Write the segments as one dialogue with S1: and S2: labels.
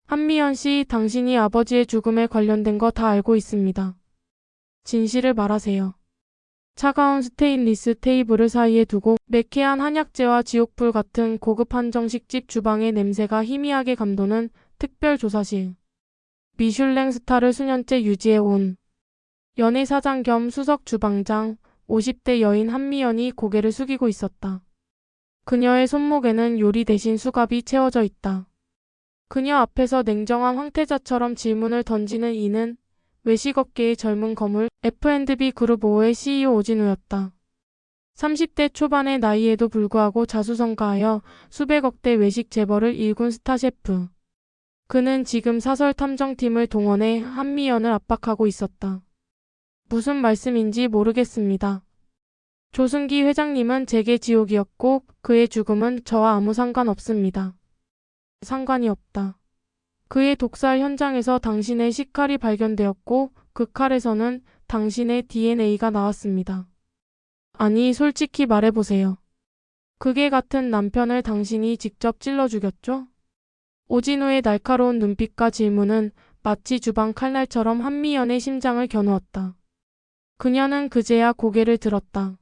S1: 한미연 씨, 당신이 아버지의 죽음에 관련된 거 다 알고 있습니다. 진실을 말하세요. 차가운 스테인리스 테이블을 사이에 두고 매캐한 한약재와 지옥불 같은 고급 한정식집 주방의 냄새가 희미하게 감도는 특별조사실. 미슐랭 스타를 수년째 유지해온 연예사장 겸 수석 주방장 50대 여인 한미연이 고개를 숙이고 있었다. 그녀의 손목에는 요리 대신 수갑이 채워져 있다. 그녀 앞에서 냉정한 황태자처럼 질문을 던지는 이는 외식업계의 젊은 거물 F&B 그룹 5의 CEO 오진우였다. 30대 초반의 나이에도 불구하고 자수성가하여 수백억 대 외식 재벌을 일군 스타 셰프. 그는 지금 사설 탐정팀을 동원해 한미연을 압박하고 있었다. 무슨 말씀인지 모르겠습니다. 조승기 회장님은 제게 지옥이었고 그의 죽음은 저와 아무 상관없습니다. 상관이 없다. 그의 독살 현장에서 당신의 식칼이 발견되었고 그 칼에서는 당신의 DNA가 나왔습니다. 아니, 솔직히 말해보세요. 극에 같은 남편을 당신이 직접 찔러 죽였죠? 오진우의 날카로운 눈빛과 질문은 마치 주방 칼날처럼 한미연의 심장을 겨누었다. 그녀는 그제야 고개를 들었다.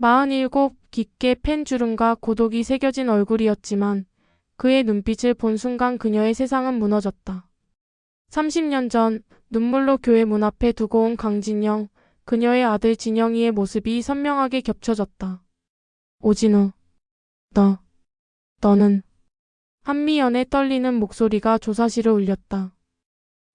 S1: 47, 깊게 팬 주름과 고독이 새겨진 얼굴이었지만 그의 눈빛을 본 순간 그녀의 세상은 무너졌다. 30년 전 눈물로 교회 문 앞에 두고 온 강진영, 그녀의 아들 진영이의 모습이 선명하게 겹쳐졌다. 오진우, 너는... 한미연의 떨리는 목소리가 조사실을 울렸다.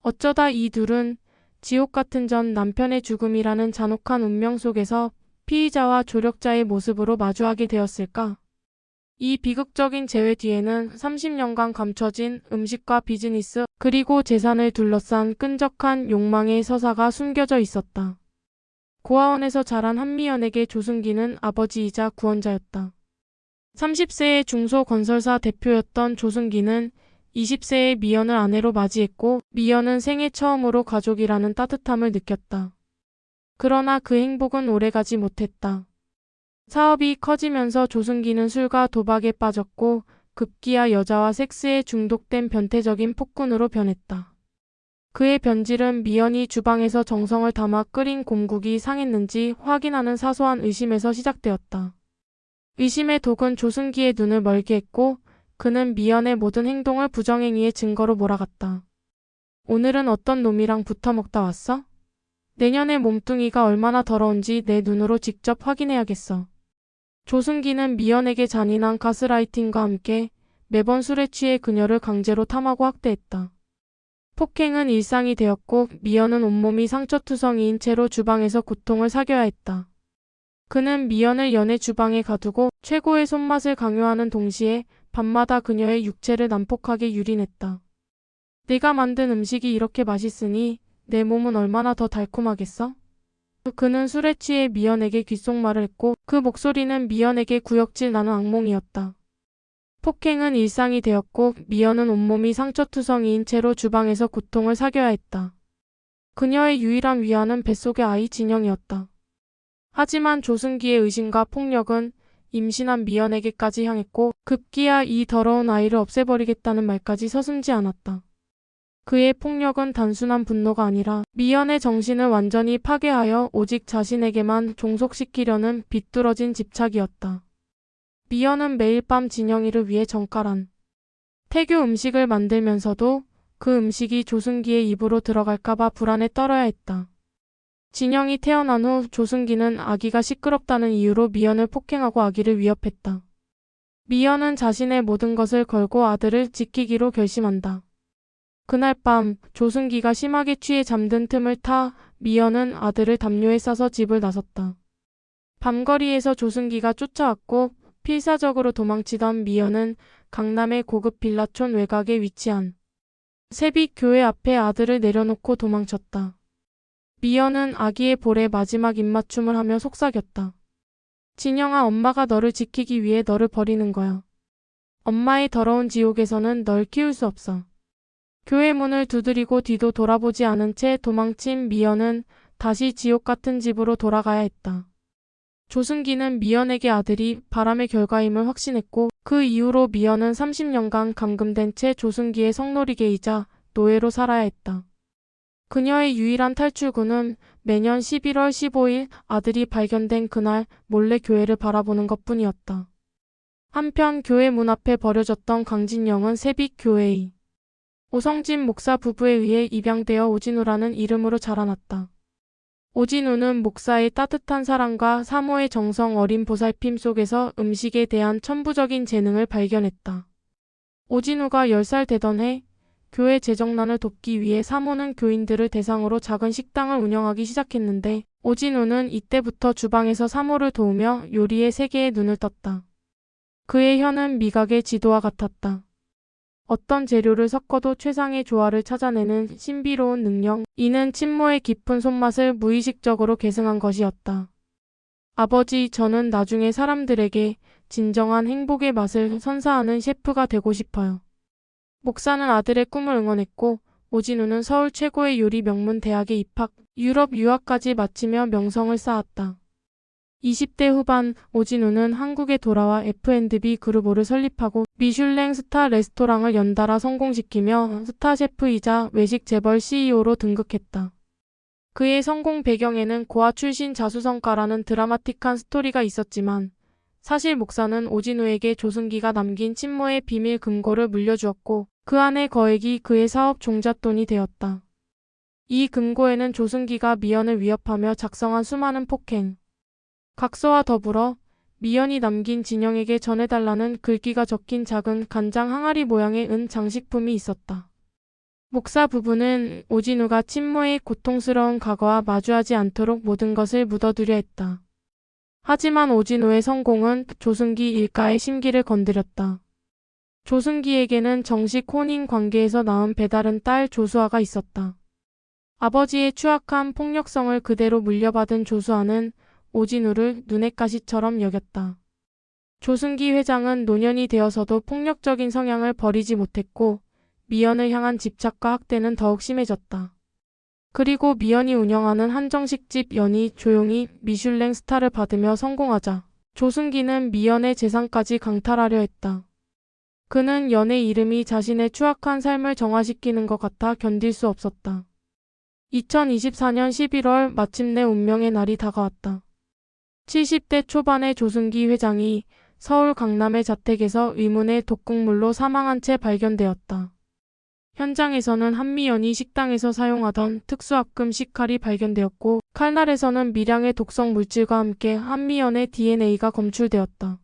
S1: 어쩌다 이 둘은 지옥 같은 전 남편의 죽음이라는 잔혹한 운명 속에서 피의자와 조력자의 모습으로 마주하게 되었을까? 이 비극적인 재회 뒤에는 30년간 감춰진 음식과 비즈니스 그리고 재산을 둘러싼 끈적한 욕망의 서사가 숨겨져 있었다. 고아원에서 자란 한미연에게 조승기는 아버지이자 구원자였다. 30세의 중소건설사 대표였던 조승기는 20세의 미연을 아내로 맞이했고 미연은 생애 처음으로 가족이라는 따뜻함을 느꼈다. 그러나 그 행복은 오래가지 못했다. 사업이 커지면서 조승기는 술과 도박에 빠졌고 급기야 여자와 섹스에 중독된 변태적인 폭군으로 변했다. 그의 변질은 미연이 주방에서 정성을 담아 끓인 곰국이 상했는지 확인하는 사소한 의심에서 시작되었다. 의심의 독은 조승기의 눈을 멀게 했고 그는 미연의 모든 행동을 부정행위의 증거로 몰아갔다. 오늘은 어떤 놈이랑 붙어먹다 왔어? 내년의 몸뚱이가 얼마나 더러운지 내 눈으로 직접 확인해야겠어. 조승기는 미연에게 잔인한 가스라이팅과 함께 매번 술에 취해 그녀를 강제로 탐하고 학대했다. 폭행은 일상이 되었고 미연은 온몸이 상처투성이인 채로 주방에서 고통을 사겨야 했다. 그는 미연을 연애 주방에 가두고 최고의 손맛을 강요하는 동시에 밤마다 그녀의 육체를 난폭하게 유린했다. 네가 만든 음식이 이렇게 맛있으니 내 몸은 얼마나 더 달콤하겠어? 그는 술에 취해 미연에게 귓속말을 했고 그 목소리는 미연에게 구역질 나는 악몽이었다. 폭행은 일상이 되었고 미연은 온몸이 상처투성이인 채로 주방에서 고통을 사겨야 했다. 그녀의 유일한 위안은 뱃속의 아이 진영이었다. 하지만 조승기의 의심과 폭력은 임신한 미연에게까지 향했고 급기야 이 더러운 아이를 없애버리겠다는 말까지 서슴지 않았다. 그의 폭력은 단순한 분노가 아니라 미연의 정신을 완전히 파괴하여 오직 자신에게만 종속시키려는 비뚤어진 집착이었다. 미연은 매일 밤 진영이를 위해 정갈한 태교 음식을 만들면서도 그 음식이 조승기의 입으로 들어갈까봐 불안에 떨어야 했다. 진영이 태어난 후 조승기는 아기가 시끄럽다는 이유로 미연을 폭행하고 아기를 위협했다. 미연은 자신의 모든 것을 걸고 아들을 지키기로 결심한다. 그날 밤 조승기가 심하게 취해 잠든 틈을 타 미연은 아들을 담요에 싸서 집을 나섰다. 밤거리에서 조승기가 쫓아왔고 필사적으로 도망치던 미연은 강남의 고급 빌라촌 외곽에 위치한 세빛 교회 앞에 아들을 내려놓고 도망쳤다. 미연은 아기의 볼에 마지막 입맞춤을 하며 속삭였다. 진영아, 엄마가 너를 지키기 위해 너를 버리는 거야. 엄마의 더러운 지옥에서는 널 키울 수 없어. 교회 문을 두드리고 뒤도 돌아보지 않은 채 도망친 미연은 다시 지옥 같은 집으로 돌아가야 했다. 조승기는 미연에게 아들이 바람의 결과임을 확신했고 그 이후로 미연은 30년간 감금된 채 조승기의 성놀이개이자 노예로 살아야 했다. 그녀의 유일한 탈출구는 매년 11월 15일 아들이 발견된 그날 몰래 교회를 바라보는 것뿐이었다. 한편 교회 문 앞에 버려졌던 강진영은 세빛 교회의 오성진 목사 부부에 의해 입양되어 오진우라는 이름으로 자라났다. 오진우는 목사의 따뜻한 사랑과 사모의 정성 어린 보살핌 속에서 음식에 대한 천부적인 재능을 발견했다. 오진우가 10살 되던 해 교회 재정난을 돕기 위해 사모는 교인들을 대상으로 작은 식당을 운영하기 시작했는데 오진우는 이때부터 주방에서 사모를 도우며 요리의 세계에 눈을 떴다. 그의 혀는 미각의 지도와 같았다. 어떤 재료를 섞어도 최상의 조화를 찾아내는 신비로운 능력, 이는 친모의 깊은 손맛을 무의식적으로 계승한 것이었다. 아버지, 저는 나중에 사람들에게 진정한 행복의 맛을 선사하는 셰프가 되고 싶어요. 목사는 아들의 꿈을 응원했고 오진우는 서울 최고의 요리 명문 대학에 입학, 유럽 유학까지 마치며 명성을 쌓았다. 20대 후반 오진우는 한국에 돌아와 F&B 그룹을 설립하고 미슐랭 스타 레스토랑을 연달아 성공시키며 스타 셰프이자 외식 재벌 CEO로 등극했다. 그의 성공 배경에는 고아 출신 자수성가라는 드라마틱한 스토리가 있었지만 사실 목사는 오진우에게 조승기가 남긴 친모의 비밀 금고를 물려주었고 그 안의 거액이 그의 사업 종잣돈이 되었다. 이 금고에는 조승기가 미연을 위협하며 작성한 수많은 폭행, 각서와 더불어 미연이 남긴 진영에게 전해달라는 글귀가 적힌 작은 간장 항아리 모양의 은 장식품이 있었다. 목사 부부는 오진우가 친모의 고통스러운 과거와 마주하지 않도록 모든 것을 묻어두려 했다. 하지만 오진우의 성공은 조승기 일가의 심기를 건드렸다. 조승기에게는 정식 혼인 관계에서 낳은 배다른 딸 조수아가 있었다. 아버지의 추악한 폭력성을 그대로 물려받은 조수아는 오진우를 눈의 가시처럼 여겼다. 조승기 회장은 노년이 되어서도 폭력적인 성향을 버리지 못했고 미연을 향한 집착과 학대는 더욱 심해졌다. 그리고 미연이 운영하는 한정식집 연이 조용히 미슐랭 스타를 받으며 성공하자 조승기는 미연의 재산까지 강탈하려 했다. 그는 연의 이름이 자신의 추악한 삶을 정화시키는 것 같아 견딜 수 없었다. 2024년 11월 마침내 운명의 날이 다가왔다. 70대 초반의 조승기 회장이 서울 강남의 자택에서 의문의 독극물로 사망한 채 발견되었다. 현장에서는 한미연이 식당에서 사용하던 특수합금 식칼이 발견되었고 칼날에서는 미량의 독성 물질과 함께 한미연의 DNA가 검출되었다.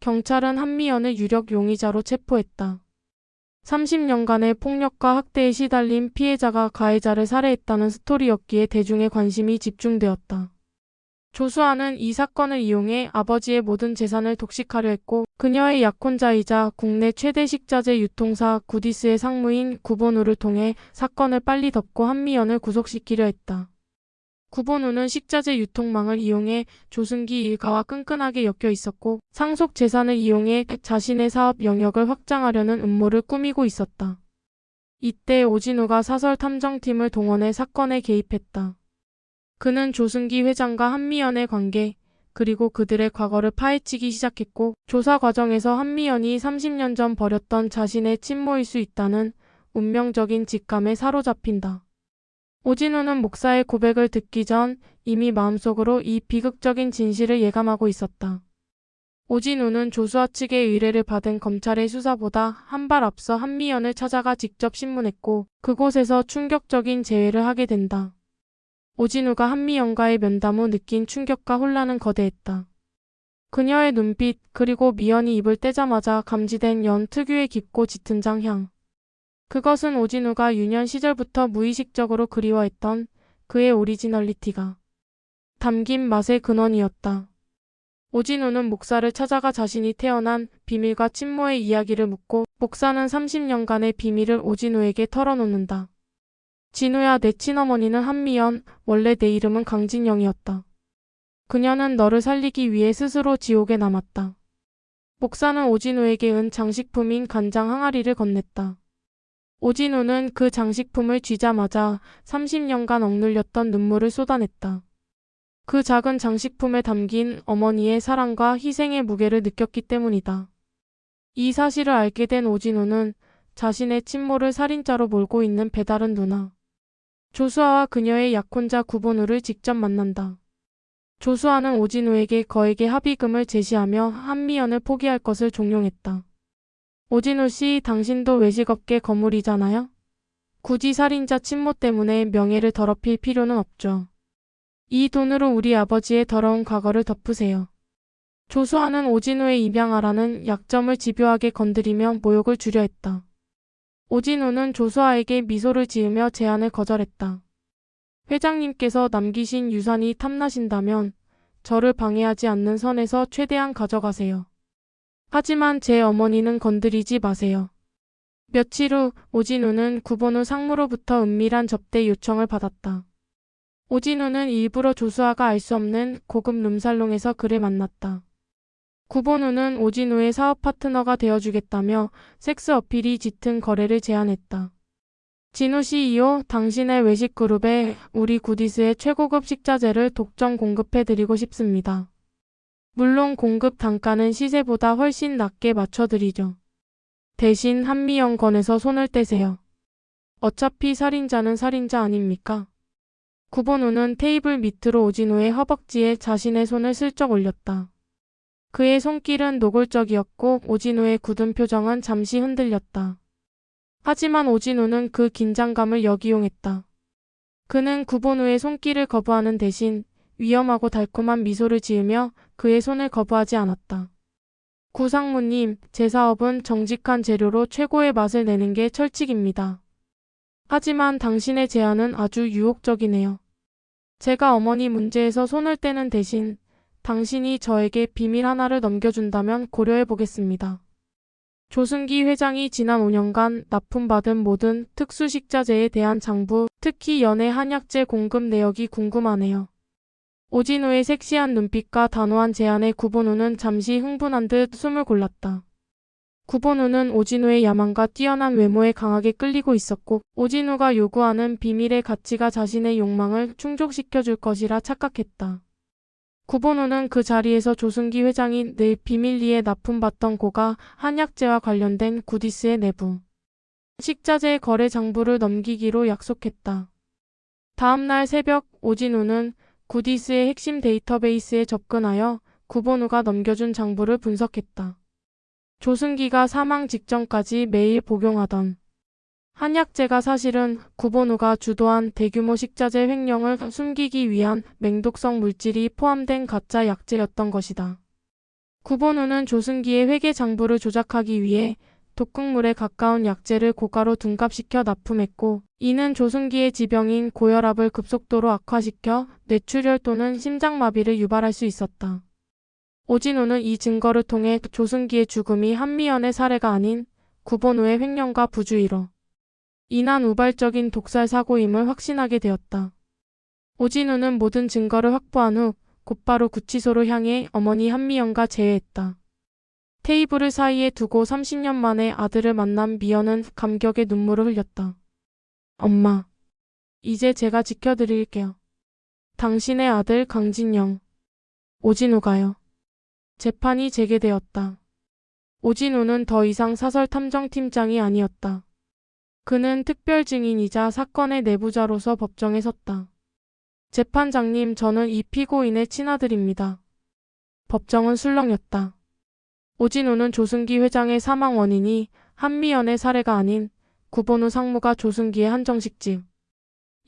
S1: 경찰은 한미연을 유력 용의자로 체포했다. 30년간의 폭력과 학대에 시달린 피해자가 가해자를 살해했다는 스토리였기에 대중의 관심이 집중되었다. 조수아는 이 사건을 이용해 아버지의 모든 재산을 독식하려 했고 그녀의 약혼자이자 국내 최대 식자재 유통사 구디스의 상무인 구본우를 통해 사건을 빨리 덮고 한미연을 구속시키려 했다. 구본우는 식자재 유통망을 이용해 조승기 일가와 끈끈하게 엮여 있었고 상속 재산을 이용해 자신의 사업 영역을 확장하려는 음모를 꾸미고 있었다. 이때 오진우가 사설 탐정팀을 동원해 사건에 개입했다. 그는 조승기 회장과 한미연의 관계, 그리고 그들의 과거를 파헤치기 시작했고 조사 과정에서 한미연이 30년 전 버렸던 자신의 친모일 수 있다는 운명적인 직감에 사로잡힌다. 오진우는 목사의 고백을 듣기 전 이미 마음속으로 이 비극적인 진실을 예감하고 있었다. 오진우는 조수아 측의 의뢰를 받은 검찰의 수사보다 한 발 앞서 한미연을 찾아가 직접 신문했고 그곳에서 충격적인 재회를 하게 된다. 오진우가 한미연과의 면담 후 느낀 충격과 혼란은 거대했다. 그녀의 눈빛 그리고 미연이 입을 떼자마자 감지된 연 특유의 깊고 짙은 장향. 그것은 오진우가 유년 시절부터 무의식적으로 그리워했던 그의 오리지널리티가 담긴 맛의 근원이었다. 오진우는 목사를 찾아가 자신이 태어난 비밀과 친모의 이야기를 묻고 목사는 30년간의 비밀을 오진우에게 털어놓는다. 진우야, 내 친어머니는 한미연, 원래 내 이름은 강진영이었다. 그녀는 너를 살리기 위해 스스로 지옥에 남았다. 목사는 오진우에게 은 장식품인 간장 항아리를 건넸다. 오진우는 그 장식품을 쥐자마자 30년간 억눌렸던 눈물을 쏟아냈다. 그 작은 장식품에 담긴 어머니의 사랑과 희생의 무게를 느꼈기 때문이다. 이 사실을 알게 된 오진우는 자신의 친모를 살인자로 몰고 있는 배다른 누나 조수아와 그녀의 약혼자 구본우를 직접 만난다. 조수아는 오진우에게 거액의 합의금을 제시하며 한미연을 포기할 것을 종용했다. 오진우 씨, 당신도 외식업계 거물이잖아요? 굳이 살인자 친모 때문에 명예를 더럽힐 필요는 없죠. 이 돈으로 우리 아버지의 더러운 과거를 덮으세요. 조수아는 오진우의 입양아라는 약점을 집요하게 건드리며 모욕을 주려 했다. 오진우는 조수아에게 미소를 지으며 제안을 거절했다. 회장님께서 남기신 유산이 탐나신다면 저를 방해하지 않는 선에서 최대한 가져가세요. 하지만 제 어머니는 건드리지 마세요. 며칠 후 오진우는 구본우 상무로부터 은밀한 접대 요청을 받았다. 오진우는 일부러 조수아가 알 수 없는 고급 룸살롱에서 그를 만났다. 구본우는 오진우의 사업 파트너가 되어주겠다며 섹스 어필이 짙은 거래를 제안했다. 진우 CEO, 당신의 외식 그룹에 우리 구디스의 최고급 식자재를 독점 공급해드리고 싶습니다. 물론 공급 단가는 시세보다 훨씬 낮게 맞춰드리죠. 대신 한미영건에서 손을 떼세요. 어차피 살인자는 살인자 아닙니까? 구본우는 테이블 밑으로 오진우의 허벅지에 자신의 손을 슬쩍 올렸다. 그의 손길은 노골적이었고 오진우의 굳은 표정은 잠시 흔들렸다. 하지만 오진우는 그 긴장감을 역이용했다. 그는 구본우의 손길을 거부하는 대신 위험하고 달콤한 미소를 지으며 그의 손을 거부하지 않았다. 구상무님, 제 사업은 정직한 재료로 최고의 맛을 내는 게 철칙입니다. 하지만 당신의 제안은 아주 유혹적이네요. 제가 어머니 문제에서 손을 떼는 대신 당신이 저에게 비밀 하나를 넘겨준다면 고려해 보겠습니다. 조승기 회장이 지난 5년간 납품받은 모든 특수식자재에 대한 장부, 특히 연해 한약재 공급 내역이 궁금하네요. 오진우의 섹시한 눈빛과 단호한 제안에 구본우는 잠시 흥분한 듯 숨을 골랐다. 구본우는 오진우의 야망과 뛰어난 외모에 강하게 끌리고 있었고 오진우가 요구하는 비밀의 가치가 자신의 욕망을 충족시켜줄 것이라 착각했다. 구본우는 그 자리에서 조승기 회장이 늘 비밀리에 납품받던 고가 한약재와 관련된 구디스의 내부 식자재 거래 장부를 넘기기로 약속했다. 다음 날 새벽 오진우는 구디스의 핵심 데이터베이스에 접근하여 구본우가 넘겨준 장부를 분석했다. 조승기가 사망 직전까지 매일 복용하던 한약재가 사실은 구본우가 주도한 대규모 식자재 횡령을 숨기기 위한 맹독성 물질이 포함된 가짜 약재였던 것이다. 구본우는 조승기의 회계 장부를 조작하기 위해 독극물에 가까운 약재를 고가로 둔갑시켜 납품했고 이는 조승기의 지병인 고혈압을 급속도로 악화시켜 뇌출혈 또는 심장마비를 유발할 수 있었다. 오진우는 이 증거를 통해 조승기의 죽음이 한미연의 사례가 아닌 구본우의 횡령과 부주의로 인한 우발적인 독살 사고임을 확신하게 되었다. 오진우는 모든 증거를 확보한 후 곧바로 구치소로 향해 어머니 한미연과 재회했다. 테이블을 사이에 두고 30년 만에 아들을 만난 미연은 감격의 눈물을 흘렸다. 엄마, 이제 제가 지켜드릴게요. 당신의 아들 강진영. 오진우가요. 재판이 재개되었다. 오진우는 더 이상 사설탐정팀장이 아니었다. 그는 특별 증인이자 사건의 내부자로서 법정에 섰다. 재판장님, 저는 이 피고인의 친아들입니다. 법정은 술렁였다. 오진우는 조승기 회장의 사망 원인이 한미연의 사례가 아닌 구본우 상무가 조승기의 한정식집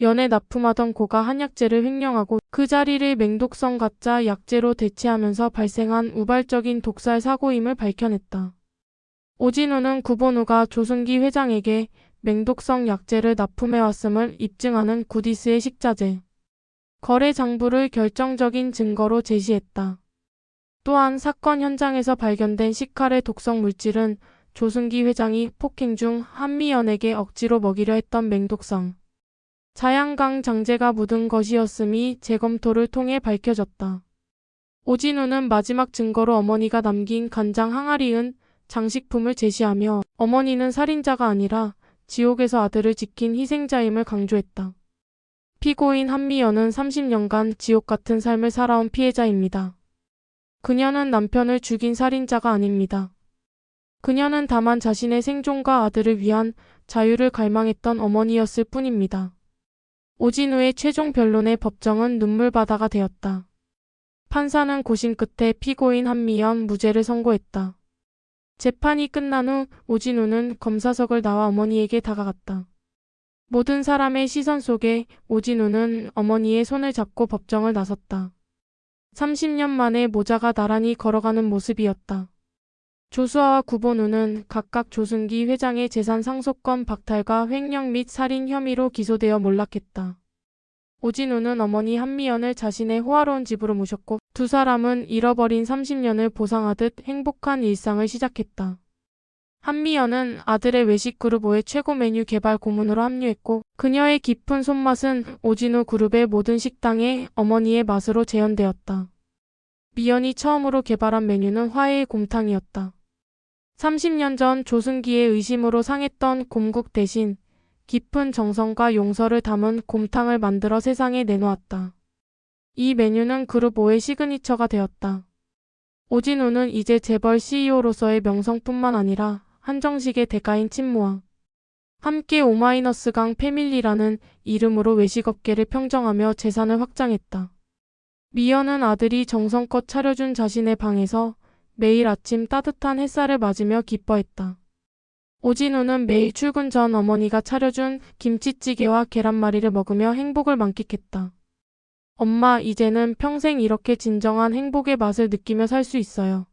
S1: 연에 납품하던 고가 한약재를 횡령하고 그 자리를 맹독성 가짜 약재로 대체하면서 발생한 우발적인 독살 사고임을 밝혀냈다. 오진우는 구본우가 조승기 회장에게 맹독성 약재를 납품해왔음을 입증하는 구디스의 식자재 거래 장부를 결정적인 증거로 제시했다. 또한 사건 현장에서 발견된 식칼의 독성 물질은 조승기 회장이 폭행 중 한미연에게 억지로 먹이려 했던 맹독성 자양강 장제가 묻은 것이었음이 재검토를 통해 밝혀졌다. 오진우는 마지막 증거로 어머니가 남긴 간장 항아리은 장식품을 제시하며 어머니는 살인자가 아니라 지옥에서 아들을 지킨 희생자임을 강조했다. 피고인 한미연은 30년간 지옥 같은 삶을 살아온 피해자입니다. 그녀는 남편을 죽인 살인자가 아닙니다. 그녀는 다만 자신의 생존과 아들을 위한 자유를 갈망했던 어머니였을 뿐입니다. 오진우의 최종 변론의 법정은 눈물바다가 되었다. 판사는 고심 끝에 피고인 한미연 무죄를 선고했다. 재판이 끝난 후 오진우는 검사석을 나와 어머니에게 다가갔다. 모든 사람의 시선 속에 오진우는 어머니의 손을 잡고 법정을 나섰다. 30년 만에 모자가 나란히 걸어가는 모습이었다. 조수아와 구본우는 각각 조순기 회장의 재산 상속권 박탈과 횡령 및 살인 혐의로 기소되어 몰락했다. 오진우는 어머니 한미연을 자신의 호화로운 집으로 모셨고 두 사람은 잃어버린 30년을 보상하듯 행복한 일상을 시작했다. 한미연은 아들의 외식그룹5의 최고 메뉴 개발 고문으로 합류했고 그녀의 깊은 손맛은 오진우 그룹의 모든 식당에 어머니의 맛으로 재현되었다. 미연이 처음으로 개발한 메뉴는 화해의 곰탕이었다. 30년 전 조승기의 의심으로 상했던 곰국 대신 깊은 정성과 용서를 담은 곰탕을 만들어 세상에 내놓았다. 이 메뉴는 그룹5의 시그니처가 되었다. 오진우는 이제 재벌 CEO로서의 명성뿐만 아니라 한정식의 대가인 친모와 함께 오마이너스강 패밀리라는 이름으로 외식업계를 평정하며 재산을 확장했다. 미연은 아들이 정성껏 차려준 자신의 방에서 매일 아침 따뜻한 햇살을 맞으며 기뻐했다. 오진우는 매일 출근 전 어머니가 차려준 김치찌개와 계란말이를 먹으며 행복을 만끽했다. 엄마, 이제는 평생 이렇게 진정한 행복의 맛을 느끼며 살 수 있어요.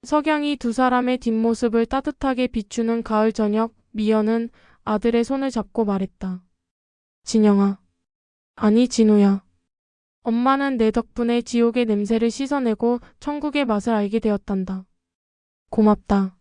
S1: 석양이 두 사람의 뒷모습을 따뜻하게 비추는 가을 저녁, 미연은 아들의 손을 잡고 말했다. 진영아. 아니, 진우야. 엄마는 내 덕분에 지옥의 냄새를 씻어내고 천국의 맛을 알게 되었단다. 고맙다.